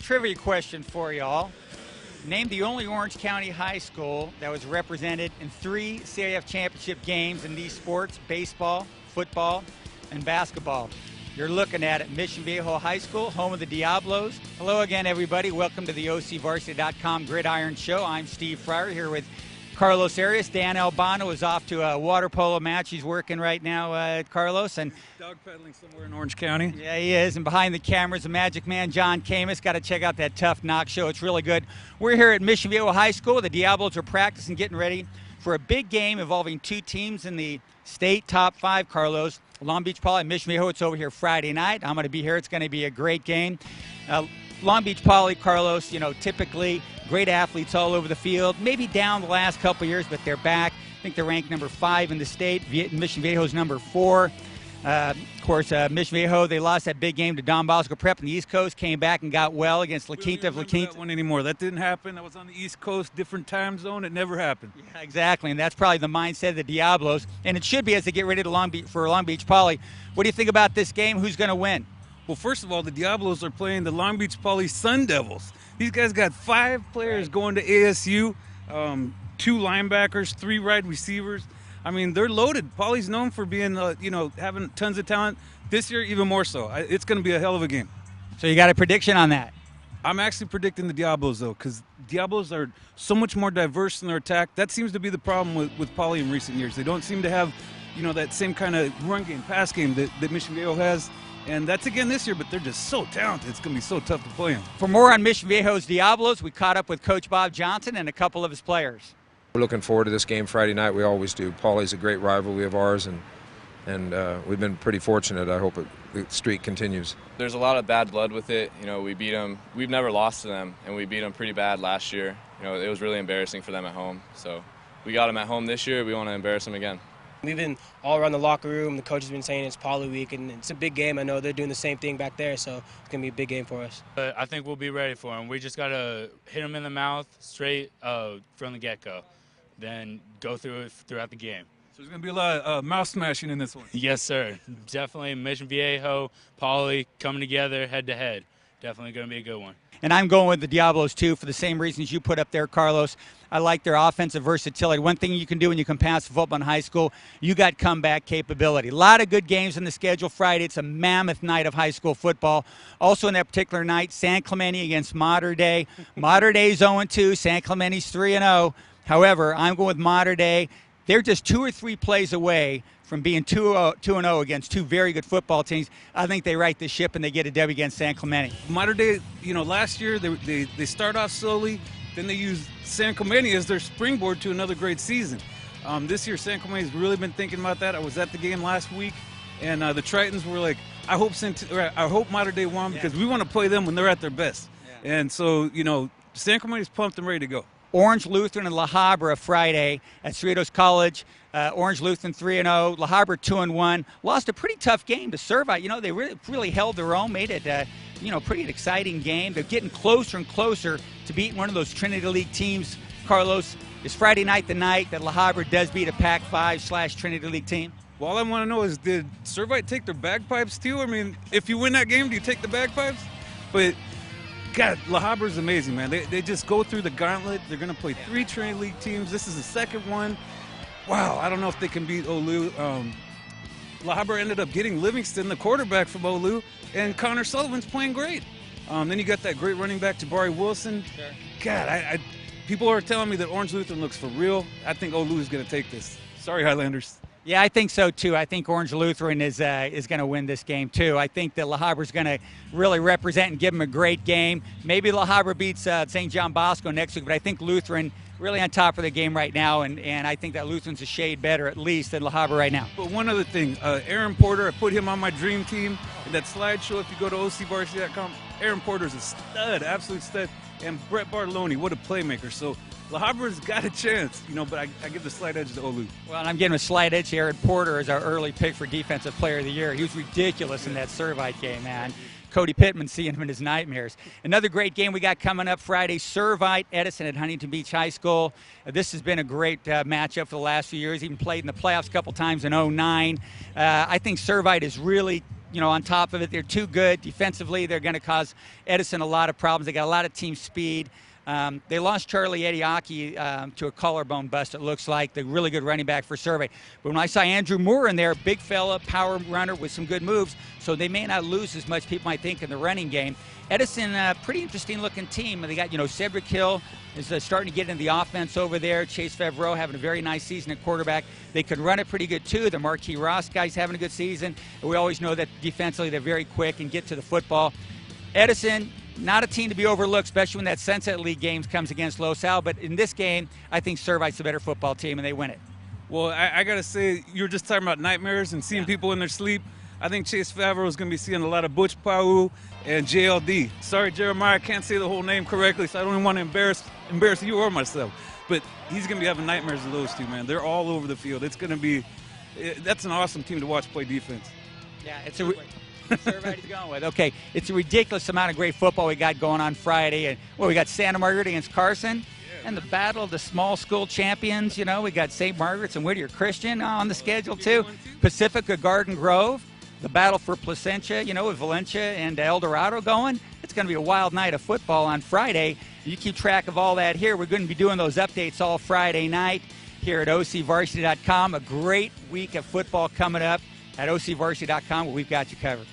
Trivia question for y'all. Name the only Orange County high school that was represented in 3 CIF championship games in these sports: baseball, football, and basketball. You're looking at Mission Viejo High School, home of the Diablos. Hello again, everybody. Welcome to the OCVarsity.com Gridiron Show. I'm Steve Fryer here with Carlos Arias. Dan Albano is off to a water polo match. He's working right now, Carlos. And dog pedaling somewhere in Orange County. Yeah, he is. And behind the cameras, the magic man, John Khamis. Got to check out that Tough Knock show. It's really good. We're here at Mission Viejo High School. The Diablos are practicing, getting ready for a big game involving 2 teams in the state top 5, Carlos. Long Beach Poly and Mission Viejo. It's over here Friday night. I'm going to be here. It's going to be a great game. Long Beach Poly, Carlos, typically great athletes all over the field. Maybe down the last couple of years, but they're back. I think they're ranked number 5 in the state. Mission Viejo's number 4. Of course, Mission Viejo, they lost that big game to Don Bosco Prep in the East Coast, came back and got well against La Quinta of La Quinta. That one anymore. That didn't happen. That was on the East Coast, different time zone. It never happened. Yeah, exactly, and that's probably the mindset of the Diablos, and it should be as they get ready to for Long Beach Poly. What do you think about this game? Who's going to win? Well, first of all, the Diablos are playing the Long Beach Poly Sun Devils. These guys got 5 players going to ASU, 2 linebackers, 3 wide receivers. I mean, they're loaded. Poly's known for being, having tons of talent. This year, even more so. It's going to be a hell of a game. So you got a prediction on that? I'm actually predicting the Diablos, though, because Diablos are so much more diverse in their attack. That seems to be the problem with Poly in recent years. They don't seem to have, that same kind of run game, pass game that Mission Viejo has. And that's again this year, but they're just so talented. It's going to be so tough to play them. For more on Mission Viejo's Diablos, we caught up with Coach Bob Johnson and a couple of his players. We're looking forward to this game Friday night. We always do. Poly's a great rivalry of ours, and we've been pretty fortunate. I hope the streak continues. There's a lot of bad blood with it. We beat them. We've never lost to them, and we beat them pretty bad last year. It was really embarrassing for them at home. So we got them at home this year. We want to embarrass them again. We've been all around the locker room. The coach has been saying it's Poly week, and it's a big game. I know they're doing the same thing back there, so it's going to be a big game for us. I think we'll be ready for them. We just got to hit them in the mouth straight from the get-go, then go through it throughout the game. So there's going to be a lot of mouth smashing in this one. Yes, sir. Definitely Mission Viejo, Poly coming together head-to-head. Definitely going to be a good one. And I'm going with the Diablos, too, for the same reasons you put up there, Carlos. I like their offensive versatility. One thing you can do when you can pass the football in high school, you got comeback capability. A lot of good games in the schedule Friday. It's a mammoth night of high school football. Also in that particular night, San Clemente against Mater Dei. Mater Dei's 0-2. San Clemente's 3-0. However, I'm going with Mater Dei. They're just 2 or 3 plays away from being 2-0 against 2 very good football teams. I think they right the ship and they get a W against San Clemente. Mater Dei, last year they start off slowly, then they use San Clemente as their springboard to another great season. This year, San Clemente's really been thinking about that. I was at the game last week, and the Tritons were like, I hope Mater Dei won because we want to play them when they're at their best. Yeah. And so, San Clemente's pumped and ready to go. Orange Lutheran and La Habra Friday at Cerritos College. Orange Lutheran 3-0, La Habra 2-1. Lost a pretty tough game to Servite. They really held their own, made it pretty exciting game. They're getting closer and closer to beating one of those Trinity League teams. Carlos, is Friday night the night that La Habra does beat a Pac-5/Trinity League team? Well, all I want to know is, did Servite take their bagpipes too? I mean, if you win that game, do you take the bagpipes? But God, La Habra's amazing, man. They just go through the gauntlet. They're going to play 3 Trinity League teams. This is the second one. Wow, I don't know if they can beat Olu. La Habra ended up getting Livingston, the quarterback from Olu, and Connor Sullivan's playing great. Then you got that great running back, Jabari Wilson. Sure. God, people are telling me that Orange Lutheran looks for real. I think Olu is going to take this. Sorry, Highlanders. Yeah, I think so, too. I think Orange Lutheran is going to win this game, too. I think that La Habra is going to really represent and give them a great game. Maybe La Habra beats St. John Bosco next week, but I think Lutheran really on top of the game right now, and I think that Lutheran's a shade better, at least, than La Habra right now. But one other thing, Aaron Porter, I put him on my dream team. And that slideshow, if you go to OCVarsity.com, Aaron Porter's a stud, absolute stud. And Brett Bartoloni, what a playmaker. So La Habra's got a chance, but I give the slight edge to Olu. Well, and I'm giving a slight edge here. Aaron Porter is our early pick for Defensive Player of the Year. He was ridiculous in that Servite game, man. Cody Pittman seeing him in his nightmares. Another great game we got coming up Friday, Servite Edison at Huntington Beach High School. This has been a great matchup for the last few years. Even played in the playoffs a couple times in 2009. I think Servite is really on top of it. They're too good defensively. They're going to cause Edison a lot of problems. They got a lot of team speed. They lost Charlie Ediaki to a collarbone bust, it looks like, the really good running back for Survey. But when I saw Andrew Moore in there, big fella, power runner with some good moves, so they may not lose as much people might think in the running game. Edison, pretty interesting-looking team. They got, Cedric Hill is starting to get into the offense over there. Chase Favreau having a very nice season at quarterback. They can run it pretty good, too. The Marquis Ross guy's having a good season. And we always know that defensively they're very quick and get to the football. Edison, not a team to be overlooked, especially when that Sunset League game comes against Los Al. But in this game, I think Servite's the better football team, and they win it. Well, I got to say, you were just talking about nightmares and seeing people in their sleep. I think Chase Favreau is going to be seeing a lot of Butch Pau and JLD. Sorry, Jeremiah, I can't say the whole name correctly, so I don't even want to embarrass you or myself. But he's going to be having nightmares of those two, man. They're all over the field. It's going to be – that's an awesome team to watch play defense. Yeah, it's a – everybody's going with. Okay, it's a ridiculous amount of great football we got going on Friday. And we got Santa Margaret against Carson, and the battle of the small school champions. We got St. Margaret's and Whittier Christian on the schedule too. Pacifica Garden Grove, the battle for Placentia, with Valencia and El Dorado going. It's going to be a wild night of football on Friday. You keep track of all that here. We're going to be doing those updates all Friday night here at OCVarsity.com. A great week of football coming up at OCVarsity.com, where we've got you covered.